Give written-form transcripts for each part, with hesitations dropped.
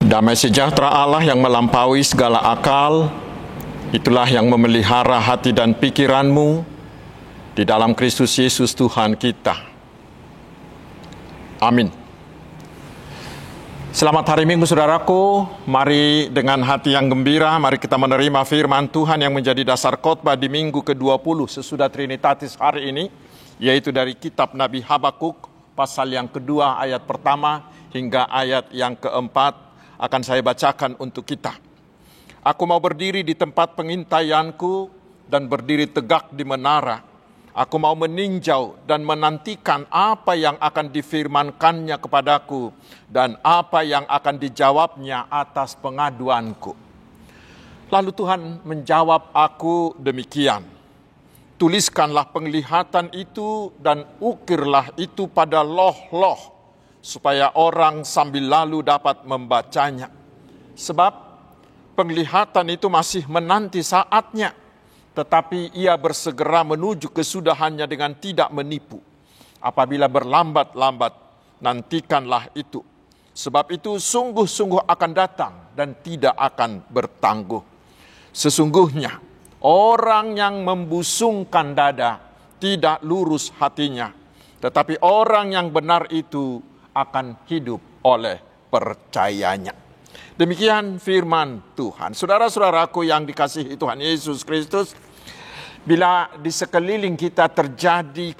Damai sejahtera Allah yang melampaui segala akal, itulah yang memelihara hati dan pikiranmu di dalam Kristus Yesus Tuhan kita. Amin. Selamat hari Minggu saudaraku, mari dengan hati yang gembira, mari kita menerima firman Tuhan yang menjadi dasar khotbah di minggu ke-20 sesudah Trinitatis hari ini, yaitu dari kitab Nabi Habakuk, pasal yang kedua ayat pertama hingga ayat yang keempat akan saya bacakan untuk kita. Aku mau berdiri di tempat pengintaianku dan berdiri tegak di menara. Aku mau meninjau dan menantikan apa yang akan difirmankannya kepadaku dan apa yang akan dijawabnya atas pengaduanku. Lalu Tuhan menjawab aku demikian. Tuliskanlah penglihatan itu dan ukirlah itu pada loh-loh, supaya orang sambil lalu dapat membacanya. Sebab penglihatan itu masih menanti saatnya, tetapi ia bersegera menuju kesudahannya dengan tidak menipu. Apabila berlambat-lambat, nantikanlah itu. Sebab itu sungguh-sungguh akan datang dan tidak akan bertangguh. Sesungguhnya orang yang membusungkan dada tidak lurus hatinya, tetapi orang yang benar itu akan hidup oleh percayanya. Demikian firman Tuhan. Saudara-saudaraku yang dikasihi Tuhan Yesus Kristus, bila di sekeliling kita terjadi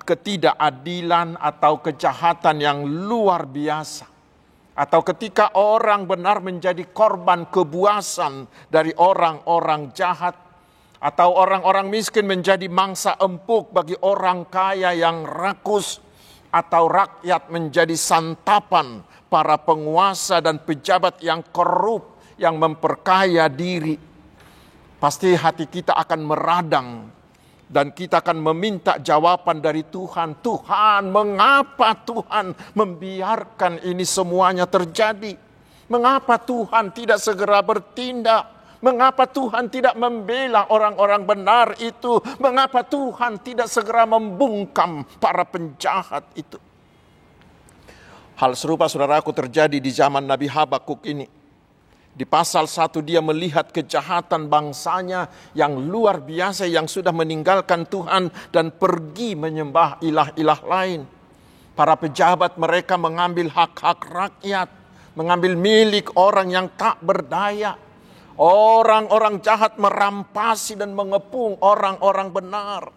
ketidakadilan atau kejahatan yang luar biasa, atau ketika orang benar menjadi korban kebuasan dari orang-orang jahat, atau orang-orang miskin menjadi mangsa empuk bagi orang kaya yang rakus, atau rakyat menjadi santapan para penguasa dan pejabat yang korup, yang memperkaya diri, pasti hati kita akan meradang dan kita akan meminta jawaban dari Tuhan. Tuhan, mengapa Tuhan membiarkan ini semuanya terjadi? Mengapa Tuhan tidak segera bertindak? Mengapa Tuhan tidak membela orang-orang benar itu? Mengapa Tuhan tidak segera membungkam para penjahat itu? Hal serupa saudaraku terjadi di zaman Nabi Habakuk ini. Di pasal 1 dia melihat kejahatan bangsanya yang luar biasa yang sudah meninggalkan Tuhan dan pergi menyembah ilah-ilah lain. Para pejabat mereka mengambil hak-hak rakyat, mengambil milik orang yang tak berdaya. Orang-orang jahat merampasi dan mengepung orang-orang benar.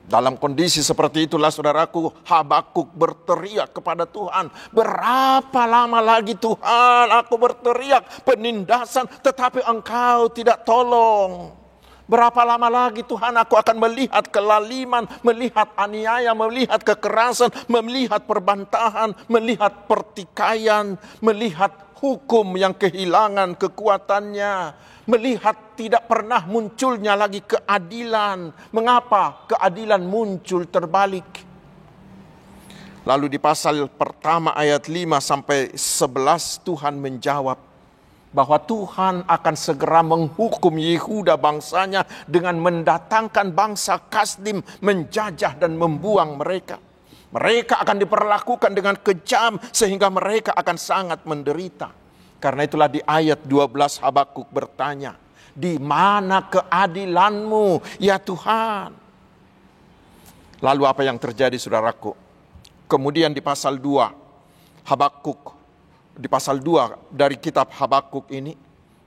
Dalam kondisi seperti itulah saudaraku, Habakuk berteriak kepada Tuhan. Berapa lama lagi Tuhan aku berteriak penindasan, tetapi Engkau tidak tolong. Berapa lama lagi Tuhan aku akan melihat kelaliman, melihat aniaya, melihat kekerasan, melihat perbantahan, melihat pertikaian, melihat hukum yang kehilangan kekuatannya, melihat tidak pernah munculnya lagi keadilan. Mengapa keadilan muncul terbalik? Lalu di pasal pertama ayat 5 sampai 11 Tuhan menjawab bahwa Tuhan akan segera menghukum Yehuda bangsanya dengan mendatangkan bangsa Kasdim menjajah dan membuang mereka. Mereka akan diperlakukan dengan kejam sehingga mereka akan sangat menderita. Karena itulah di ayat 12 Habakuk bertanya, di mana keadilanmu ya Tuhan? Lalu apa yang terjadi saudaraku? Kemudian di pasal 2 Habakuk, di pasal 2 dari kitab Habakuk ini,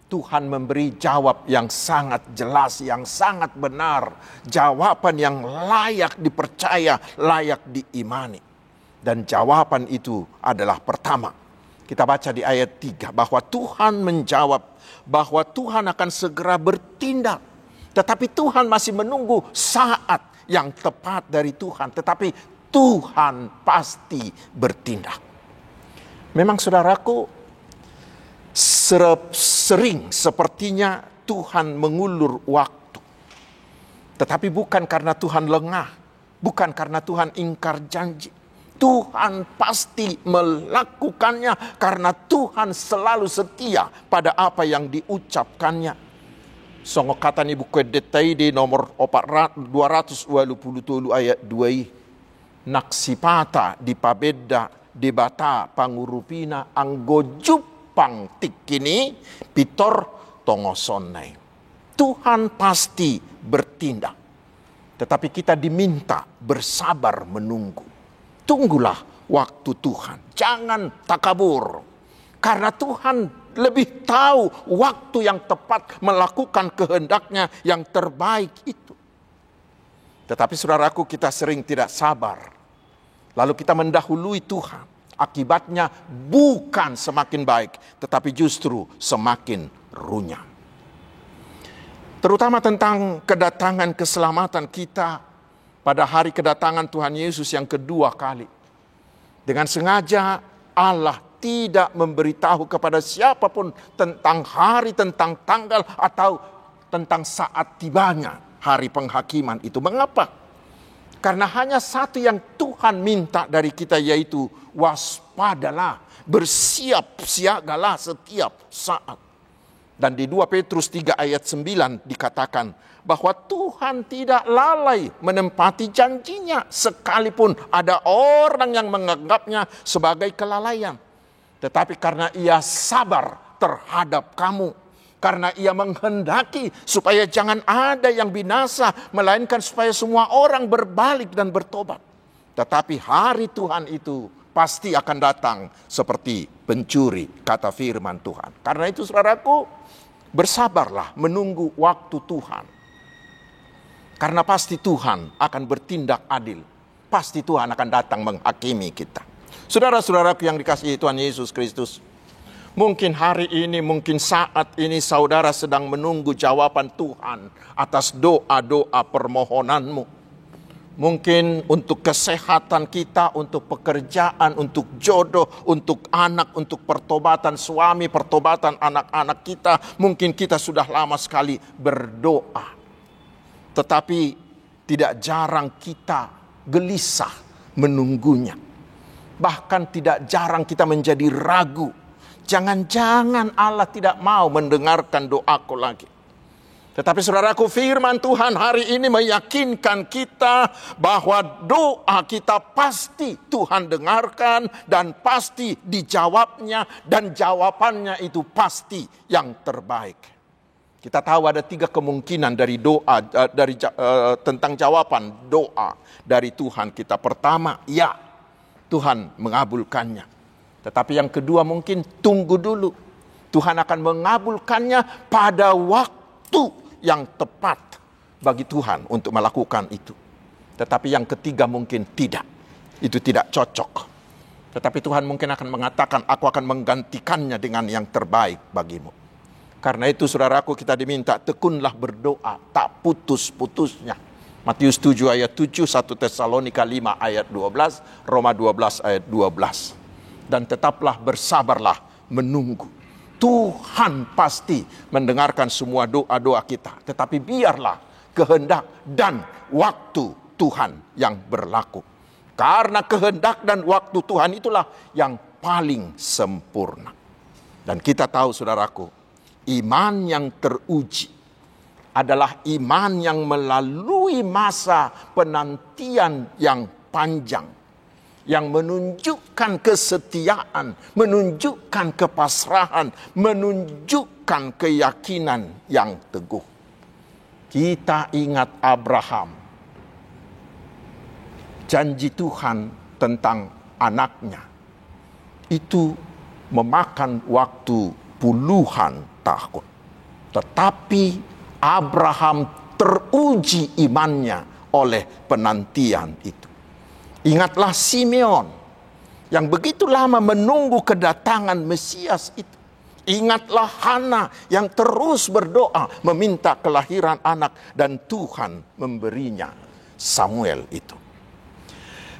Tuhan memberi jawab yang sangat jelas, yang sangat benar. Jawaban yang layak dipercaya, layak diimani. Dan jawaban itu adalah pertama. Kita baca di ayat 3 bahwa Tuhan menjawab bahwa Tuhan akan segera bertindak. Tetapi Tuhan masih menunggu saat yang tepat dari Tuhan. Tetapi Tuhan pasti bertindak. Memang saudaraku, sering sepertinya Tuhan mengulur waktu. Tetapi bukan karena Tuhan lengah, bukan karena Tuhan ingkar janji. Tuhan pasti melakukannya karena Tuhan selalu setia pada apa yang diucapkannya. Songo kata ni buku detaide nomor 280 ayat 2. Naksipata di pabeda debata pangurupina anggojup pang tikini pitor tongosonai. Tuhan pasti bertindak. Tetapi kita diminta bersabar menunggu. Tunggulah waktu Tuhan. Jangan takabur. Karena Tuhan lebih tahu waktu yang tepat melakukan kehendaknya yang terbaik itu. Tetapi saudaraku, kita sering tidak sabar. Lalu kita mendahului Tuhan. Akibatnya bukan semakin baik, tetapi justru semakin runyam. Terutama tentang kedatangan keselamatan kita pada hari kedatangan Tuhan Yesus yang kedua kali. Dengan sengaja Allah tidak memberitahu kepada siapapun tentang hari, tentang tanggal, atau tentang saat tibanya hari penghakiman itu. Mengapa? Karena hanya satu yang Tuhan minta dari kita, yaitu waspadalah, bersiap siagalah setiap saat. Dan di 2 Petrus 3 ayat 9 dikatakan bahwa Tuhan tidak lalai menempati janjinya, sekalipun ada orang yang menganggapnya sebagai kelalaian. Tetapi karena Ia sabar terhadap kamu, karena Ia menghendaki supaya jangan ada yang binasa, melainkan supaya semua orang berbalik dan bertobat. Tetapi hari Tuhan itu pasti akan datang seperti pencuri, kata firman Tuhan. Karena itu saudaraku, bersabarlah menunggu waktu Tuhan. Karena pasti Tuhan akan bertindak adil. Pasti Tuhan akan datang menghakimi kita. Saudara-saudaraku yang dikasihi Tuhan Yesus Kristus, mungkin hari ini, mungkin saat ini saudara sedang menunggu jawaban Tuhan atas doa-doa permohonanmu. Mungkin untuk kesehatan kita, untuk pekerjaan, untuk jodoh, untuk anak, untuk pertobatan suami, pertobatan anak-anak kita. Mungkin kita sudah lama sekali berdoa. Tetapi tidak jarang kita gelisah menunggunya. Bahkan tidak jarang kita menjadi ragu. Jangan-jangan Allah tidak mau mendengarkan doaku lagi. Tetapi saudaraku, firman Tuhan hari ini meyakinkan kita bahwa doa kita pasti Tuhan dengarkan dan pasti dijawabnya, dan jawabannya itu pasti yang terbaik. Kita tahu ada 3 kemungkinan dari doa, tentang jawaban doa dari Tuhan kita. Pertama, ya, Tuhan mengabulkannya. Tetapi yang kedua mungkin tunggu dulu. Tuhan akan mengabulkannya pada waktu yang tepat bagi Tuhan untuk melakukan itu. Tetapi yang ketiga mungkin tidak. Itu tidak cocok. Tetapi Tuhan mungkin akan mengatakan, aku akan menggantikannya dengan yang terbaik bagimu. Karena itu saudaraku, kita diminta tekunlah berdoa, tak putus-putusnya. Matius 7 ayat 7, 1 Tesalonika 5 ayat 12, Roma 12 ayat 12. Dan tetaplah bersabarlah menunggu. Tuhan pasti mendengarkan semua doa-doa kita. Tetapi biarlah kehendak dan waktu Tuhan yang berlaku. Karena kehendak dan waktu Tuhan itulah yang paling sempurna. Dan kita tahu saudaraku, iman yang teruji adalah iman yang melalui masa penantian yang panjang, yang menunjukkan kesetiaan, menunjukkan kepasrahan, menunjukkan keyakinan yang teguh. Kita ingat Abraham, janji Tuhan tentang anaknya itu memakan waktu puluhan tahun. Tetapi Abraham teruji imannya oleh penantian itu. Ingatlah Simeon yang begitu lama menunggu kedatangan Mesias itu. Ingatlah Hana yang terus berdoa meminta kelahiran anak, dan Tuhan memberinya Samuel itu.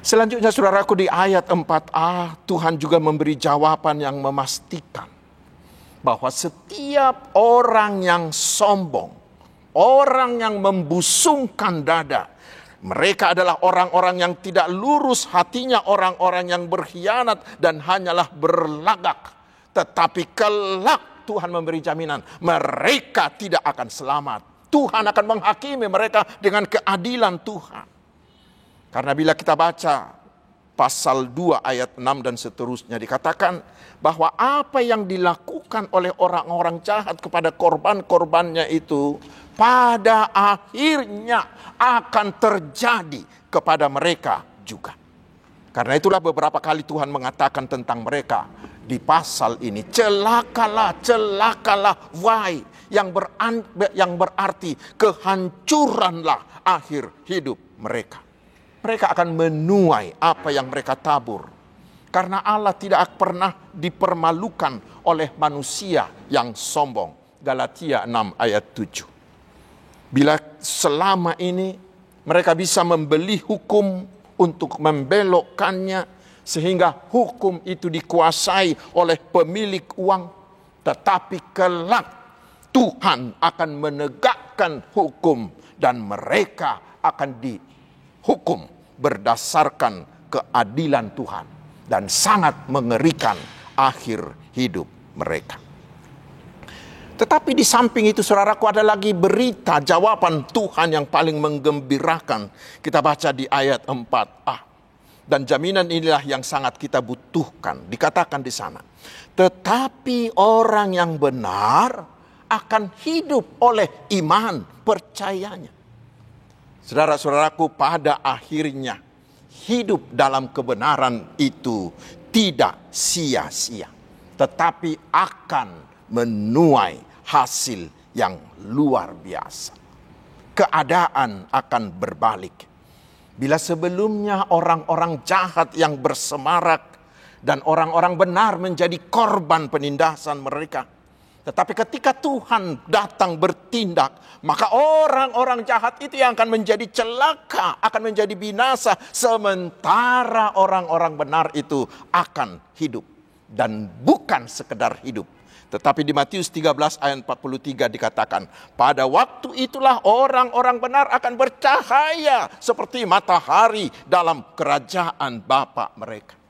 Selanjutnya saudaraku, di ayat 4a Tuhan juga memberi jawaban yang memastikan bahwa setiap orang yang sombong, orang yang membusungkan dada, mereka adalah orang-orang yang tidak lurus hatinya, orang-orang yang berkhianat dan hanyalah berlagak. Tetapi kelak Tuhan memberi jaminan, mereka tidak akan selamat. Tuhan akan menghakimi mereka dengan keadilan Tuhan. Karena bila kita baca pasal 2 ayat 6 dan seterusnya dikatakan bahwa apa yang dilakukan oleh orang-orang jahat kepada korban-korbannya itu pada akhirnya akan terjadi kepada mereka juga. Karena itulah beberapa kali Tuhan mengatakan tentang mereka di pasal ini, celakalah, celakalah, wahai, yang berarti kehancuranlah akhir hidup mereka. Mereka akan menuai apa yang mereka tabur. Karena Allah tidak pernah dipermalukan oleh manusia yang sombong. Galatia 6 ayat 7. Bila selama ini mereka bisa membeli hukum untuk membelokkannya sehingga hukum itu dikuasai oleh pemilik uang, tetapi kelak Tuhan akan menegakkan hukum dan mereka akan dihukum berdasarkan keadilan Tuhan, dan sangat mengerikan akhir hidup mereka. Tetapi di samping itu, saudaraku, ada lagi berita jawaban Tuhan yang paling menggembirakan. Kita baca di ayat 4a. Dan jaminan inilah yang sangat kita butuhkan. Dikatakan di sana, tetapi orang yang benar akan hidup oleh iman percayanya. Saudara-saudaraku, pada akhirnya hidup dalam kebenaran itu tidak sia-sia, tetapi akan menuai hasil yang luar biasa. Keadaan akan berbalik. Bila sebelumnya orang-orang jahat yang bersemarak dan orang-orang benar menjadi korban penindasan mereka, tetapi ketika Tuhan datang bertindak, maka orang-orang jahat itu yang akan menjadi celaka, akan menjadi binasa, sementara orang-orang benar itu akan hidup. Dan bukan sekedar hidup, tetapi di Matius 13 ayat 43 dikatakan, pada waktu itulah orang-orang benar akan bercahaya seperti matahari dalam kerajaan Bapa mereka.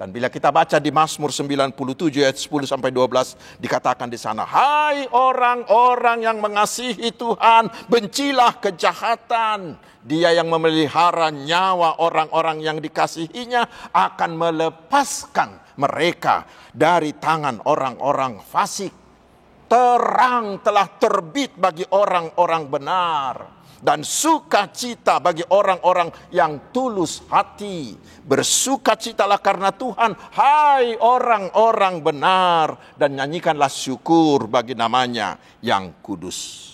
Dan bila kita baca di Mazmur 97 ayat 10 sampai 12 dikatakan di sana, hai orang-orang yang mengasihi Tuhan, bencilah kejahatan. Dia yang memelihara nyawa orang-orang yang dikasihinya akan melepaskan mereka dari tangan orang-orang fasik. Terang telah terbit bagi orang-orang benar, dan sukacita bagi orang-orang yang tulus hati. Bersukacitalah karena Tuhan, hai orang-orang benar, dan nyanyikanlah syukur bagi namanya yang kudus.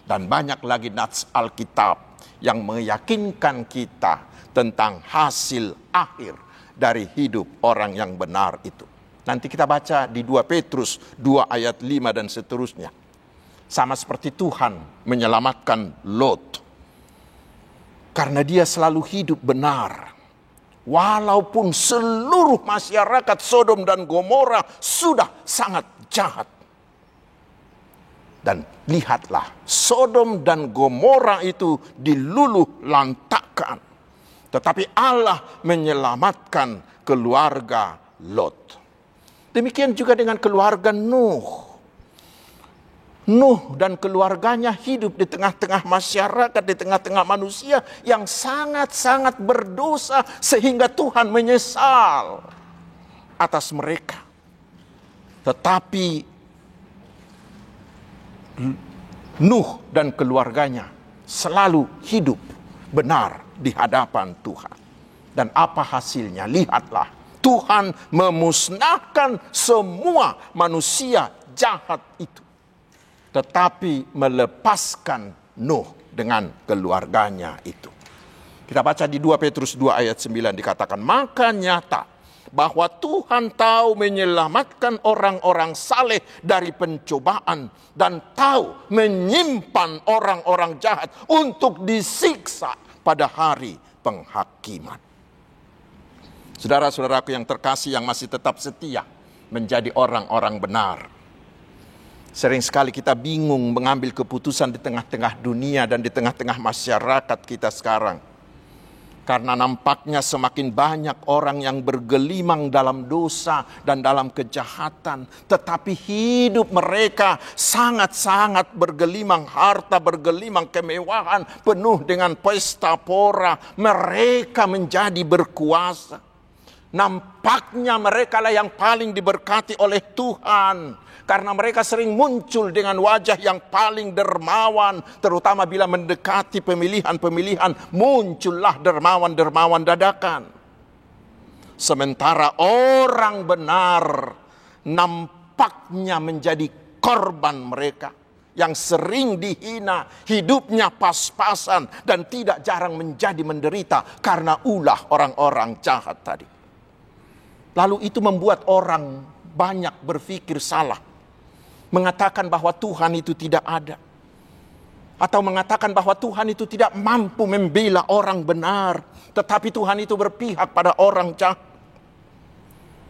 Dan banyak lagi nats Alkitab yang meyakinkan kita tentang hasil akhir dari hidup orang yang benar itu. Nanti kita baca di 2 Petrus 2 ayat 5 dan seterusnya. Sama seperti Tuhan menyelamatkan Lot. Karena dia selalu hidup benar. Walaupun seluruh masyarakat Sodom dan Gomora sudah sangat jahat. Dan lihatlah, Sodom dan Gomora itu diluluh lantakkan. Tetapi Allah menyelamatkan keluarga Lot. Demikian juga dengan keluarga Nuh. Nuh dan keluarganya hidup di tengah-tengah masyarakat, di tengah-tengah manusia yang sangat-sangat berdosa sehingga Tuhan menyesal atas mereka. Tetapi Nuh dan keluarganya selalu hidup benar di hadapan Tuhan. Dan apa hasilnya? Lihatlah, Tuhan memusnahkan semua manusia jahat itu, tetapi melepaskan Nuh dengan keluarganya itu. Kita baca di 2 Petrus 2 ayat 9 dikatakan, maka nyata bahwa Tuhan tahu menyelamatkan orang-orang saleh dari pencobaan dan tahu menyimpan orang-orang jahat untuk disiksa pada hari penghakiman. Saudara-saudaraku yang terkasih yang masih tetap setia menjadi orang-orang benar. Sering sekali kita bingung mengambil keputusan di tengah-tengah dunia dan di tengah-tengah masyarakat kita sekarang. Karena nampaknya semakin banyak orang yang bergelimang dalam dosa dan dalam kejahatan. Tetapi hidup mereka sangat-sangat bergelimang harta, bergelimang kemewahan, penuh dengan pesta pora. Mereka menjadi berkuasa. Nampaknya mereka lah yang paling diberkati oleh Tuhan. Karena mereka sering muncul dengan wajah yang paling dermawan. Terutama bila mendekati pemilihan-pemilihan, muncullah dermawan-dermawan dadakan. Sementara orang benar nampaknya menjadi korban mereka. Yang sering dihina, hidupnya pas-pasan dan tidak jarang menjadi menderita karena ulah orang-orang jahat tadi. Lalu itu membuat orang banyak berpikir salah. Mengatakan bahwa Tuhan itu tidak ada. Atau mengatakan bahwa Tuhan itu tidak mampu membela orang benar. Tetapi Tuhan itu berpihak pada orang jahat.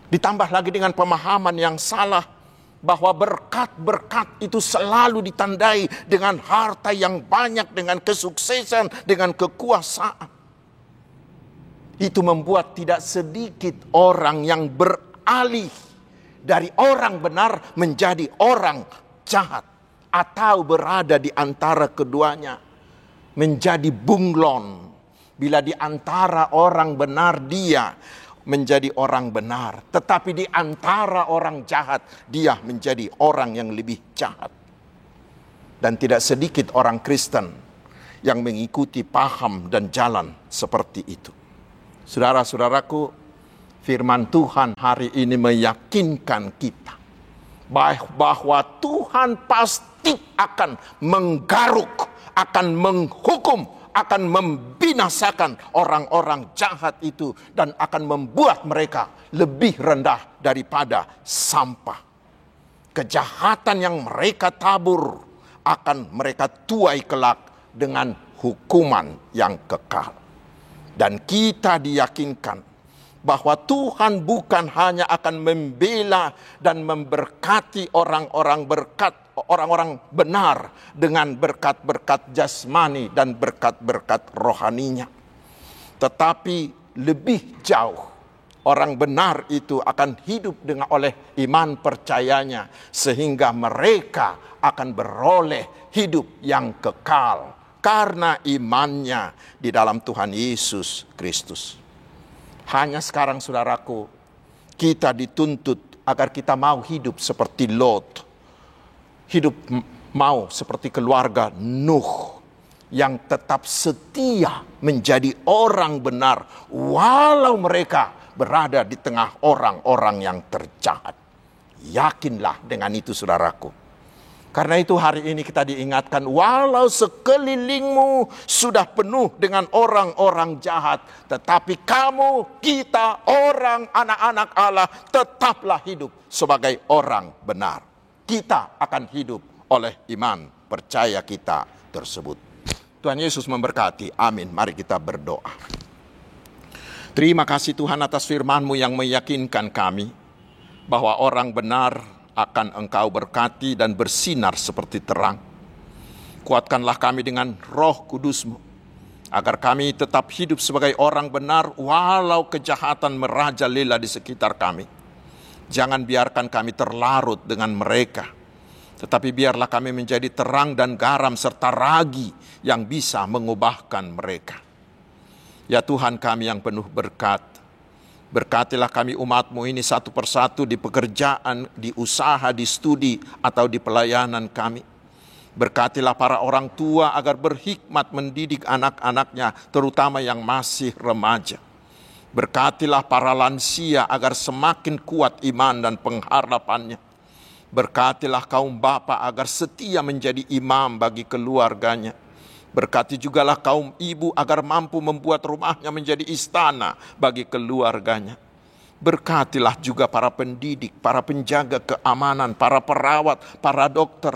Ditambah lagi dengan pemahaman yang salah. Bahwa berkat-berkat itu selalu ditandai dengan harta yang banyak, dengan kesuksesan, dengan kekuasaan. Itu membuat tidak sedikit orang yang beralih dari orang benar menjadi orang jahat. Atau berada di antara keduanya. Menjadi bunglon. Bila di antara orang benar dia menjadi orang benar. Tetapi di antara orang jahat dia menjadi orang yang lebih jahat. Dan tidak sedikit orang Kristen yang mengikuti paham dan jalan seperti itu. Saudara-saudaraku, firman Tuhan hari ini meyakinkan kita bahwa Tuhan pasti akan menggaruk, akan menghukum, akan membinasakan orang-orang jahat itu dan akan membuat mereka lebih rendah daripada sampah. Kejahatan yang mereka tabur akan mereka tuai kelak dengan hukuman yang kekal. Dan kita diyakinkan bahwa Tuhan bukan hanya akan membela dan memberkati orang-orang benar dengan berkat-berkat jasmani dan berkat-berkat rohaninya. Tetapi lebih jauh, orang benar itu akan hidup oleh iman percayanya, sehingga mereka akan beroleh hidup yang kekal karena imannya di dalam Tuhan Yesus Kristus. Hanya sekarang saudaraku, kita dituntut agar kita mau hidup seperti Lot. Hidup mau seperti keluarga Nuh yang tetap setia menjadi orang benar walau mereka berada di tengah orang-orang yang terjahat. Yakinlah dengan itu saudaraku. Karena itu hari ini kita diingatkan, walau sekelilingmu sudah penuh dengan orang-orang jahat, tetapi kamu, kita, orang, anak-anak Allah, tetaplah hidup sebagai orang benar. Kita akan hidup oleh iman percaya kita tersebut. Tuhan Yesus memberkati. Amin. Mari kita berdoa. Terima kasih Tuhan atas firman-Mu yang meyakinkan kami bahwa orang benar akan Engkau berkati dan bersinar seperti terang. Kuatkanlah kami dengan Roh Kudus-Mu, agar kami tetap hidup sebagai orang benar walau kejahatan merajalela di sekitar kami. Jangan biarkan kami terlarut dengan mereka, tetapi biarlah kami menjadi terang dan garam serta ragi yang bisa mengubahkan mereka. Ya Tuhan kami yang penuh berkat, berkatilah kami umat-Mu ini satu persatu di pekerjaan, di usaha, di studi, atau di pelayanan kami. Berkatilah para orang tua agar berhikmat mendidik anak-anaknya, terutama yang masih remaja. Berkatilah para lansia agar semakin kuat iman dan pengharapannya. Berkatilah kaum bapa agar setia menjadi imam bagi keluarganya. Berkati jugalah kaum ibu agar mampu membuat rumahnya menjadi istana bagi keluarganya. Berkatilah juga para pendidik, para penjaga keamanan, para perawat, para dokter,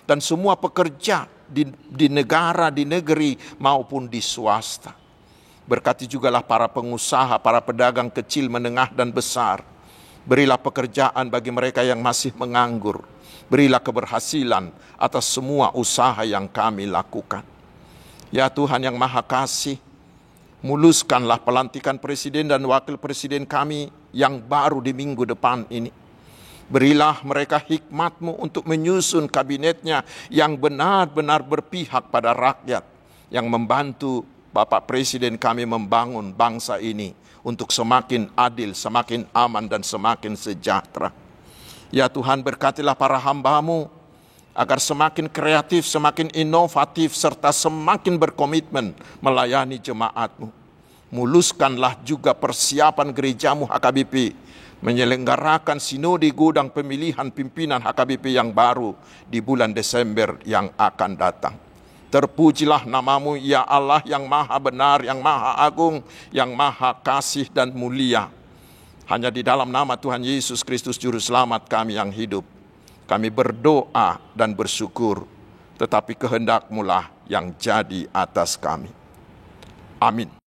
dan semua pekerja di negara, di negeri maupun di swasta. Berkati jugalah para pengusaha, para pedagang kecil, menengah, dan besar. Berilah pekerjaan bagi mereka yang masih menganggur. Berilah keberhasilan atas semua usaha yang kami lakukan. Ya Tuhan yang Maha Kasih, Muluskanlah pelantikan presiden dan wakil presiden kami yang baru di minggu depan ini. Berilah mereka hikmat-Mu untuk menyusun kabinetnya yang benar-benar berpihak pada rakyat, yang membantu Bapak Presiden kami membangun bangsa ini untuk semakin adil, semakin aman, dan semakin sejahtera. Ya Tuhan, berkatilah para hamba-Mu agar semakin kreatif, semakin inovatif, serta semakin berkomitmen melayani jemaat-Mu. Muluskanlah juga persiapan gereja-Mu HKBP menyelenggarakan sinode gudang pemilihan pimpinan HKBP yang baru di bulan Desember yang akan datang. Terpujilah nama-Mu ya Allah yang maha benar, yang maha agung, yang maha kasih dan mulia. Hanya di dalam nama Tuhan Yesus Kristus Juru Selamat kami yang hidup, kami berdoa dan bersyukur, tetapi kehendak-Mu lah yang jadi atas kami. Amin.